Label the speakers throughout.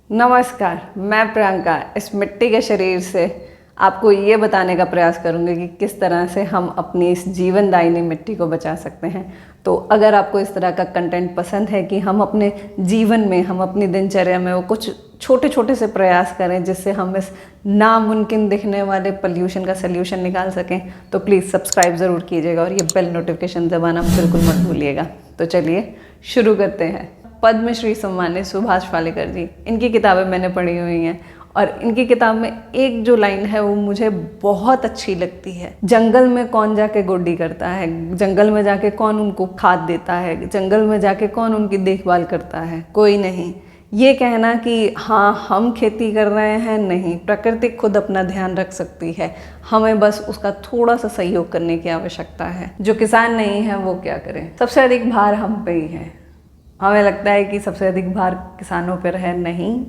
Speaker 1: नमस्कार, मैं प्रियंका इस मिट्टी के शरीर से आपको ये बताने का प्रयास करूँगी कि किस तरह से हम अपनी इस जीवनदायिनी मिट्टी को बचा सकते हैं। तो अगर आपको इस तरह का कंटेंट पसंद है कि हम अपने जीवन में, हम अपनी दिनचर्या में वो कुछ छोटे छोटे से प्रयास करें जिससे हम इस नामुमकिन दिखने वाले पोल्यूशन का सल्यूशन निकाल सकें, तो प्लीज़ सब्सक्राइब ज़रूर कीजिएगा और ये बेल नोटिफिकेशन दबाना बिल्कुल मत भूलिएगा। तो चलिए शुरू करते हैं। पद्मश्री सम्मानित सुभाष पालेकर जी, इनकी किताबें मैंने पढ़ी हुई हैं और इनकी किताब में एक जो लाइन है वो मुझे बहुत अच्छी लगती है। जंगल में कौन जाके गोडी करता है, जंगल में जाके कौन उनको खाद देता है, जंगल में जाके कौन उनकी देखभाल करता है, कोई नहीं। ये कहना कि हाँ हम खेती कर रहे हैं, नहीं, प्रकृति खुद अपना ध्यान रख सकती है, हमें बस उसका थोड़ा सा सहयोग करने की आवश्यकता है। जो किसान नहीं है वो क्या करें। सबसे अधिक भार हम पे ही है। हमें लगता है कि सबसे अधिक भार किसानों पर है, नहीं,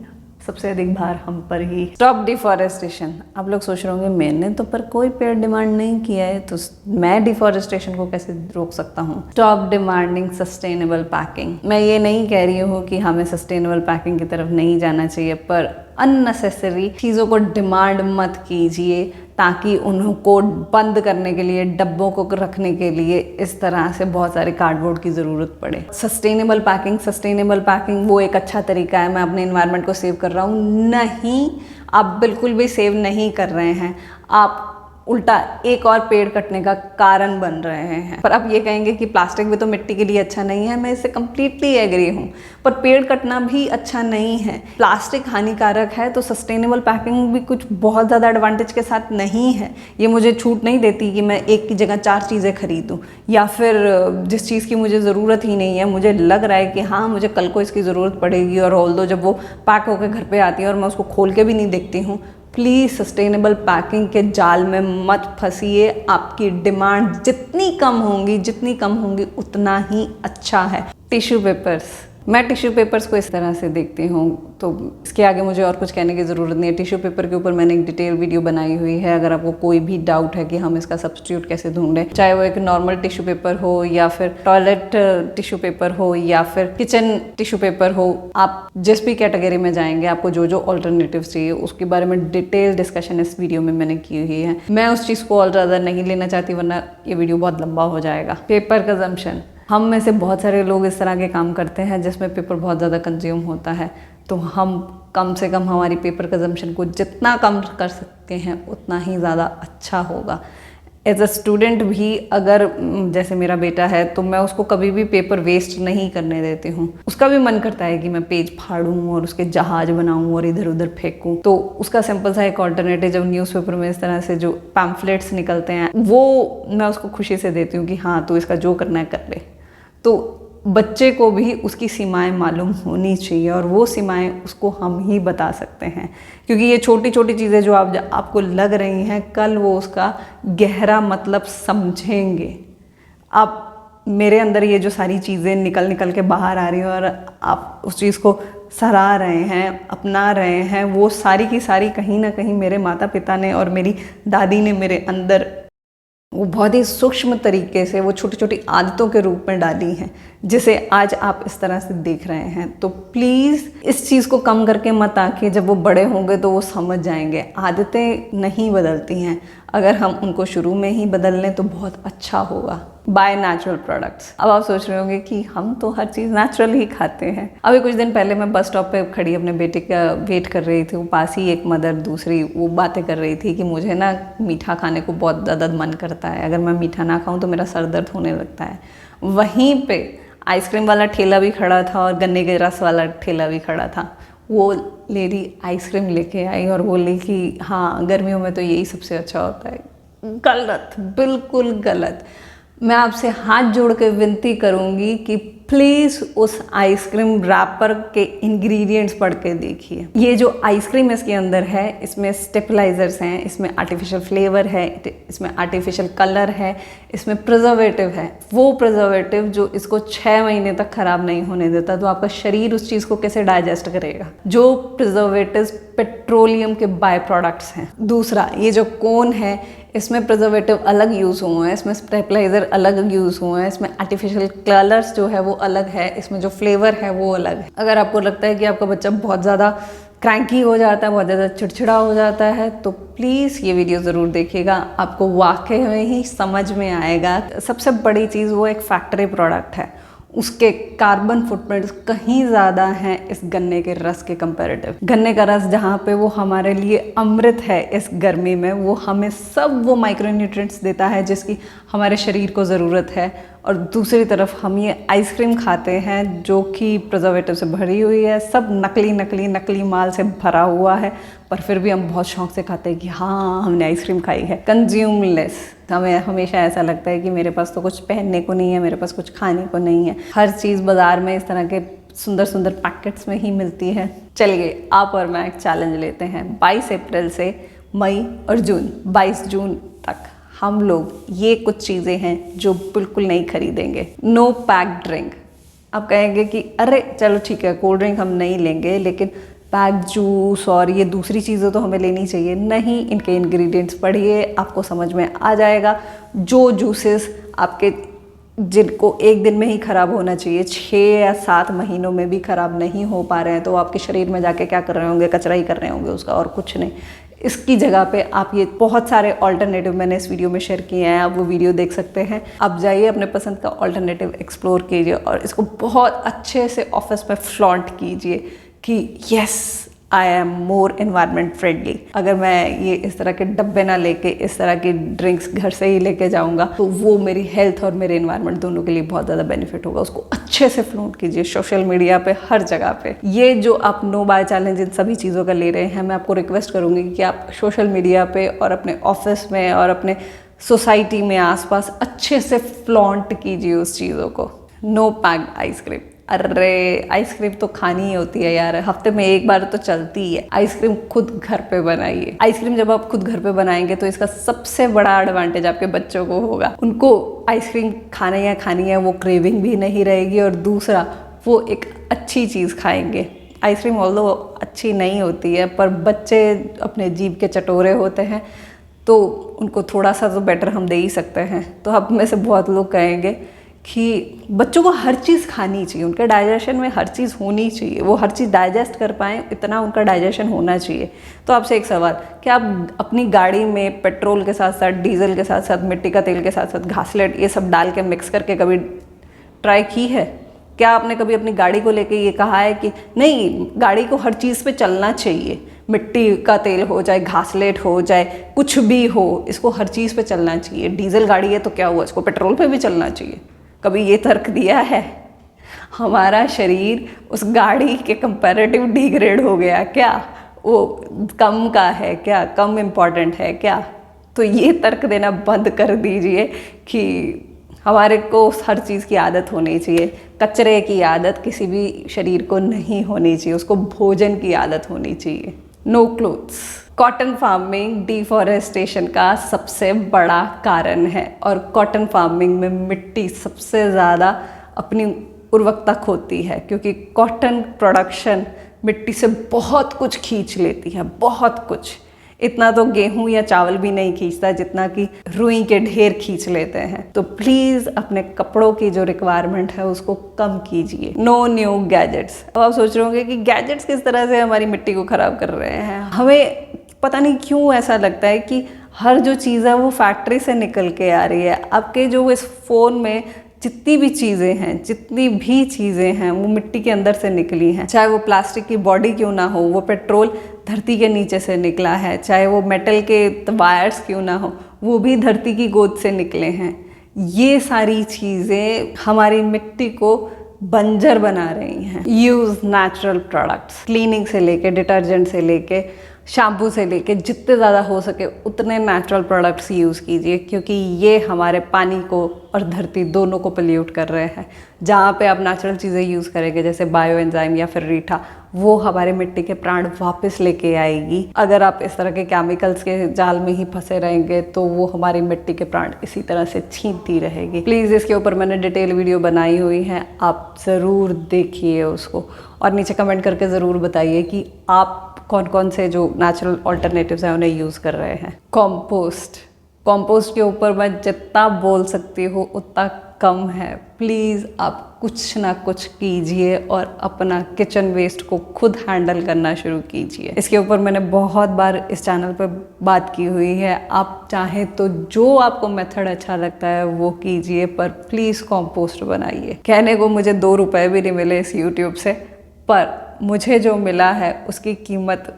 Speaker 1: सबसे अधिक भार हम पर ही। Stop deforestation. आप लोग सोच रहे होंगे मैंने तो पर कोई पेड़ डिमांड नहीं किया है तो मैं डिफॉरेस्टेशन को कैसे रोक सकता हूँ। Stop demanding sustainable packing. मैं ये नहीं कह रही हूँ कि हमें सस्टेनेबल पैकिंग की तरफ नहीं जाना चाहिए, पर अननेसेसरी चीज़ों को डिमांड मत कीजिए ताकि उनको बंद करने के लिए, डब्बों को रखने के लिए इस तरह से बहुत सारे कार्डबोर्ड की ज़रूरत पड़े। सस्टेनेबल पैकिंग वो एक अच्छा तरीका है, मैं अपने एनवायरनमेंट को सेव कर रहा हूँ, नहीं, आप बिल्कुल भी सेव नहीं कर रहे हैं, आप उल्टा एक और पेड़ कटने का कारण बन रहे हैं। पर आप ये कहेंगे कि प्लास्टिक भी तो मिट्टी के लिए अच्छा नहीं है, मैं इससे कम्प्लीटली एग्री हूँ, पर पेड़ कटना भी अच्छा नहीं है। प्लास्टिक हानिकारक है तो सस्टेनेबल पैकिंग भी कुछ बहुत ज़्यादा एडवांटेज के साथ नहीं है। ये मुझे छूट नहीं देती कि मैं एक की जगह 4 चीज़ें खरीदूँ, या फिर जिस चीज़ की मुझे ज़रूरत ही नहीं है, मुझे लग रहा है कि हाँ मुझे कल को इसकी ज़रूरत पड़ेगी, और ऑल्दो जब वो पैक होकर घर पर आती है और मैं उसको खोल के भी नहीं देखती हूँ। प्लीज़ सस्टेनेबल पैकिंग के जाल में मत फंसिए। आपकी डिमांड जितनी कम होंगी उतना ही अच्छा है। Tissue papers. मैं टिश्यू पेपर्स को इस तरह से देखती हूँ, तो इसके आगे मुझे और कुछ कहने की ज़रूरत नहीं है। टिश्यू पेपर के ऊपर मैंने एक डिटेल वीडियो बनाई हुई है, अगर आपको कोई भी डाउट है कि हम इसका सब्स्टिट्यूट कैसे ढूंढें, चाहे वो एक नॉर्मल टिश्यू पेपर हो या फिर टॉयलेट टिश्यू पेपर हो या फिर किचन टिश्यू पेपर हो, आप जिस भी कैटेगरी में जाएंगे आपको जो जो ऑल्टरनेटिव्स चाहिए उसके बारे में डिटेल डिस्कशन इस वीडियो में मैंने की हुई है। मैं उस चीज़ को और ज़्यादा नहीं लेना चाहती वरना ये वीडियो बहुत लंबा हो जाएगा। Paper consumption. हम में से बहुत सारे लोग इस तरह के काम करते हैं जिसमें पेपर बहुत ज़्यादा कंज्यूम होता है, तो हम कम से कम हमारी पेपर कंजम्पशन को जितना कम कर सकते हैं उतना ही ज़्यादा अच्छा होगा। एज अ स्टूडेंट भी अगर जैसे मेरा बेटा है तो मैं उसको कभी भी पेपर वेस्ट नहीं करने देती हूँ। उसका भी मन करता है कि मैं पेज फाड़ूँ और उसके जहाज बनाऊँ और इधर उधर फेंकूँ, तो उसका सिंपल सा एक ऑल्टरनेटिव जब न्यूज़पेपर में इस तरह से जो पैम्फलेट्स निकलते हैं वो मैं उसको खुशी से देती हूँ कि हाँ तो इसका जो करना है कर ले। तो बच्चे को भी उसकी सीमाएं मालूम होनी चाहिए और वो सीमाएं उसको हम ही बता सकते हैं, क्योंकि ये छोटी छोटी चीज़ें जो आपको लग रही हैं कल वो उसका गहरा मतलब समझेंगे। आप मेरे अंदर ये जो सारी चीज़ें निकल के बाहर आ रही हैं और आप उस चीज़ को सराह रहे हैं, अपना रहे हैं, वो सारी की सारी कहीं ना कहीं मेरे माता पिता ने और मेरी दादी ने मेरे अंदर वो बहुत ही सूक्ष्म तरीके से वो छोटी छोटी आदतों के रूप में डाली हैं, जिसे आज आप इस तरह से देख रहे हैं। तो प्लीज़ इस चीज़ को कम करके मत आके, जब वो बड़े होंगे तो वो समझ जाएंगे। आदतें नहीं बदलती हैं, अगर हम उनको शुरू में ही बदल लें तो बहुत अच्छा होगा। By natural products. अब आप सोच रहे होंगे कि हम तो हर चीज़ नेचुरल ही खाते हैं। अभी कुछ दिन पहले मैं बस स्टॉप पे खड़ी अपने बेटे का वेट कर रही थी, वो पास ही एक मदर दूसरी वो बातें कर रही थी कि मुझे ना मीठा खाने को बहुत ज़्यादा मन करता है, अगर मैं मीठा ना खाऊं तो मेरा सर दर्द होने लगता है। वहीं पे आइसक्रीम वाला ठेला भी खड़ा था और गन्ने के रस वाला ठेला भी खड़ा था। वो लेडी आइसक्रीम लेके आई और बोली कि हाँ गर्मियों में तो यही सबसे अच्छा होता है। गलत, बिल्कुल गलत। मैं आपसे हाथ जोड़ के विनती करूंगी कि प्लीज़ उस आइसक्रीम रैपर के इंग्रेडिएंट्स पढ़ के देखिए। ये जो आइसक्रीम इसके अंदर है इसमें स्टेबलाइजर्स हैं, इसमें आर्टिफिशियल फ्लेवर है, इसमें आर्टिफिशियल कलर है, इसमें प्रिजर्वेटिव है। वो प्रिजर्वेटिव जो इसको 6 महीने तक ख़राब नहीं होने देता, तो आपका शरीर उस चीज़ को कैसे डाइजेस्ट करेगा। जो प्रिजर्वेटिव्स पेट्रोलियम के बाय प्रोडक्ट्स हैं। दूसरा, ये जो कोन है इसमें प्रिजर्वेटिव अलग यूज़ हुए हैं, इसमें स्टेबलाइज़र अलग यूज़ हुए हैं, इसमें आर्टिफिशियल कलर्स जो है वो अलग है, इसमें जो फ्लेवर है वो अलग है। अगर आपको लगता है कि आपका बच्चा बहुत ज़्यादा क्रैंकी हो जाता है, बहुत ज़्यादा चिड़चिड़ा हो जाता है, तो प्लीज़ ये वीडियो ज़रूर देखिएगा, आपको वाकई में ही समझ में आएगा। सबसे बड़ी चीज़ वो एक फैक्ट्री प्रोडक्ट है, उसके कार्बन फुटप्रिंट्स कहीं ज़्यादा हैं इस गन्ने के रस के कंपैरेटिव। गन्ने का रस जहाँ पे वो हमारे लिए अमृत है इस गर्मी में, वो हमें सब वो माइक्रोन्यूट्रिएंट्स देता है जिसकी हमारे शरीर को ज़रूरत है। और दूसरी तरफ हम ये आइसक्रीम खाते हैं जो कि प्रिजर्वेटिव से भरी हुई है, सब नकली माल से भरा हुआ है, पर फिर भी हम बहुत शौक से खाते हैं कि हाँ हमने आइसक्रीम खाई है। कंज्यूम लेस, हमें हमेशा ऐसा लगता है कि मेरे पास तो कुछ पहनने को नहीं है, मेरे पास कुछ खाने को नहीं है। हर चीज़ बाज़ार में इस तरह के सुंदर सुंदर पैकेट्स में ही मिलती है। चलिए आप और मैं एक चैलेंज लेते हैं, 22 अप्रैल से मई और जून, 22 जून तक हम लोग ये कुछ चीज़ें हैं जो बिल्कुल नहीं खरीदेंगे। No packed drink. आप कहेंगे कि अरे चलो ठीक है, कोल्ड ड्रिंक हम नहीं लेंगे, लेकिन पैक्ड जूस और ये दूसरी चीज़ें तो हमें लेनी चाहिए। नहीं, इनके इंग्रेडिएंट्स पढ़िए, आपको समझ में आ जाएगा। जो जूसेस आपके जिनको एक दिन में ही ख़राब होना चाहिए, 6 या 7 महीनों में भी ख़राब नहीं हो पा रहे हैं, तो आपके शरीर में जाके क्या कर रहे होंगे, कचरा ही कर रहे होंगे उसका, और कुछ नहीं। इसकी जगह पे आप ये बहुत सारे ऑल्टरनेटिव मैंने इस वीडियो में शेयर किए हैं, आप वो वीडियो देख सकते हैं। आप जाइए अपने पसंद का ऑल्टरनेटिव एक्सप्लोर कीजिए और इसको बहुत अच्छे से ऑफिस में फ्लॉन्ट कीजिए कि yes I am more environment friendly. अगर मैं ये इस तरह के डब्बे ना लेके इस तरह की ड्रिंक्स घर से ही लेके जाऊंगा तो वो मेरी हेल्थ और मेरे एनवायरनमेंट दोनों के लिए बहुत ज़्यादा बेनिफिट होगा। उसको अच्छे से फ्लॉन्ट कीजिए सोशल मीडिया पे, हर जगह पे। ये जो आप नो बाय चैलेंज इन सभी चीज़ों का ले रहे हैं, मैं आपको रिक्वेस्ट करूँगी कि आप सोशल मीडिया पे और अपने ऑफिस में और अपने सोसाइटी में आसपास अच्छे से फ्लॉन्ट कीजिए उस चीज़ों को। No packed ice cream. अरे आइसक्रीम तो खानी ही होती है यार, हफ्ते में एक बार तो चलती है। आइसक्रीम खुद घर पे बनाइए। आइसक्रीम जब आप खुद घर पे बनाएंगे तो इसका सबसे बड़ा एडवांटेज आपके बच्चों को होगा। उनको आइसक्रीम खाना या खानी है, वो क्रेविंग भी नहीं रहेगी, और दूसरा वो एक अच्छी चीज़ खाएंगे। आइसक्रीम ऑल्दो अच्छी नहीं होती है, पर बच्चे अपने जीभ के चटोरे होते हैं, तो उनको थोड़ा सा तो बेटर हम दे ही सकते हैं। तो आप में से बहुत लोग कहेंगे कि बच्चों को हर चीज़ खानी चाहिए, उनके डाइजेशन में हर चीज़ होनी चाहिए, वो हर चीज़ डाइजेस्ट कर पाएँ, इतना उनका डाइजेशन होना चाहिए। तो आपसे एक सवाल, क्या आप अपनी गाड़ी में पेट्रोल के साथ साथ, डीजल के साथ साथ, मिट्टी का तेल के साथ साथ घासलेट ये सब डाल के मिक्स करके कभी ट्राई की है? क्या आपने कभी अपनी गाड़ी को लेके ये कहा है कि नहीं, गाड़ी को हर चीज़ पे चलना चाहिए, मिट्टी का तेल हो चाहे घासलेट हो चाहे कुछ भी हो, इसको हर चीज़ पे चलना चाहिए। डीजल गाड़ी है तो क्या हुआ, इसको पेट्रोल पे भी चलना चाहिए? कभी ये तर्क दिया है? हमारा शरीर उस गाड़ी के कंपैरेटिव डिग्रेड हो गया क्या? वो कम का है क्या, कम इम्पॉर्टेंट है क्या? तो ये तर्क देना बंद कर दीजिए कि हमारे को हर चीज़ की आदत होनी चाहिए। कचरे की आदत किसी भी शरीर को नहीं होनी चाहिए, उसको भोजन की आदत होनी चाहिए। No clothes. Cotton farming deforestation का सबसे बड़ा कारण है, और कॉटन फार्मिंग में मिट्टी सबसे ज़्यादा अपनी उर्वरकता खोती है, क्योंकि कॉटन प्रोडक्शन मिट्टी से बहुत कुछ खींच लेती है, बहुत कुछ। इतना तो गेहूं या चावल भी नहीं खींचता जितना कि रुई के ढेर खींच लेते हैं। तो प्लीज़ अपने कपड़ों की जो रिक्वायरमेंट है उसको कम कीजिए। No new gadgets. अब आप सोच रहे होंगे कि गैजेट्स किस तरह से हमारी मिट्टी को ख़राब कर रहे हैं। हमें पता नहीं क्यों ऐसा लगता है कि हर जो चीज़ है वो फैक्ट्री से निकल के आ रही है। आपके जो इस फ़ोन में जितनी भी चीज़ें हैं वो मिट्टी के अंदर से निकली हैं। चाहे वो प्लास्टिक की बॉडी क्यों ना हो, वो पेट्रोल धरती के नीचे से निकला है। चाहे वो मेटल के वायर्स क्यों ना हो, वो भी धरती की गोद से निकले हैं। ये सारी चीज़ें हमारी मिट्टी को बंजर बना रही हैं। Use natural products. क्लीनिंग से लेके, डिटर्जेंट से लेके, शैम्पू से लेके, जितने ज़्यादा हो सके उतने नेचुरल प्रोडक्ट्स यूज़ कीजिए, क्योंकि ये हमारे पानी को और धरती दोनों को पोल्यूट कर रहे हैं। जहाँ पे आप नेचुरल चीज़ें यूज़ करेंगे जैसे बायो एंजाइम या फिर रीठा, वो हमारे मिट्टी के प्राण वापस लेके आएगी। अगर आप इस तरह के केमिकल्स के जाल में ही फंसे रहेंगे तो वो हमारी मिट्टी के प्राण इसी तरह से छीनती रहेगी। प्लीज़ इसके ऊपर मैंने डिटेल वीडियो बनाई हुई है, आप ज़रूर देखिए उसको, और नीचे कमेंट करके ज़रूर बताइए कि आप कौन कौन से जो नेचुरल ऑल्टरनेटिव्स हैं उन्हें यूज़ कर रहे हैं। कॉम्पोस्ट के ऊपर मैं जितना बोल सकती हूँ उतना कम है, प्लीज़ आप कुछ ना कुछ कीजिए और अपना किचन वेस्ट को खुद हैंडल करना शुरू कीजिए। इसके ऊपर मैंने बहुत बार इस चैनल पर बात की हुई है। आप चाहें तो जो आपको मेथड अच्छा लगता है वो कीजिए, पर प्लीज़ कॉम्पोस्ट बनाइए। कहने को मुझे 2 रुपए भी नहीं मिले इस यूट्यूब से, पर मुझे जो मिला है उसकी कीमत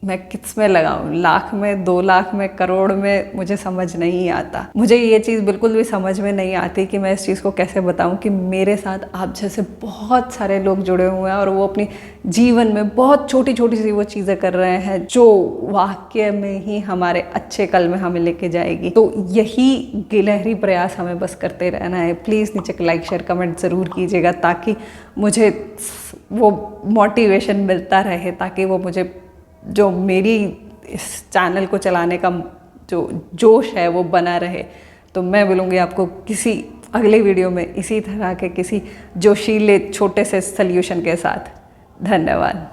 Speaker 1: मैं किस में लगाऊं, लाख में, 2 लाख में, करोड़ में, मुझे समझ नहीं आता। मुझे ये चीज़ बिल्कुल भी समझ में नहीं आती कि मैं इस चीज़ को कैसे बताऊं कि मेरे साथ आप जैसे बहुत सारे लोग जुड़े हुए हैं और वो अपनी जीवन में बहुत छोटी छोटी सी वो चीज़ें कर रहे हैं जो वाकई में ही हमारे अच्छे कल में हमें लेके जाएगी। तो यही गिलहरी प्रयास हमें बस करते रहना है। प्लीज़ नीचे लाइक शेयर कमेंट ज़रूर कीजिएगा ताकि मुझे वो मोटिवेशन मिलता रहे, ताकि वो मुझे जो मेरी इस चैनल को चलाने का जो जोश है वो बना रहे। तो मैं मिलूँगी आपको किसी अगले वीडियो में इसी तरह के किसी जोशीले छोटे से सल्यूशन के साथ। धन्यवाद।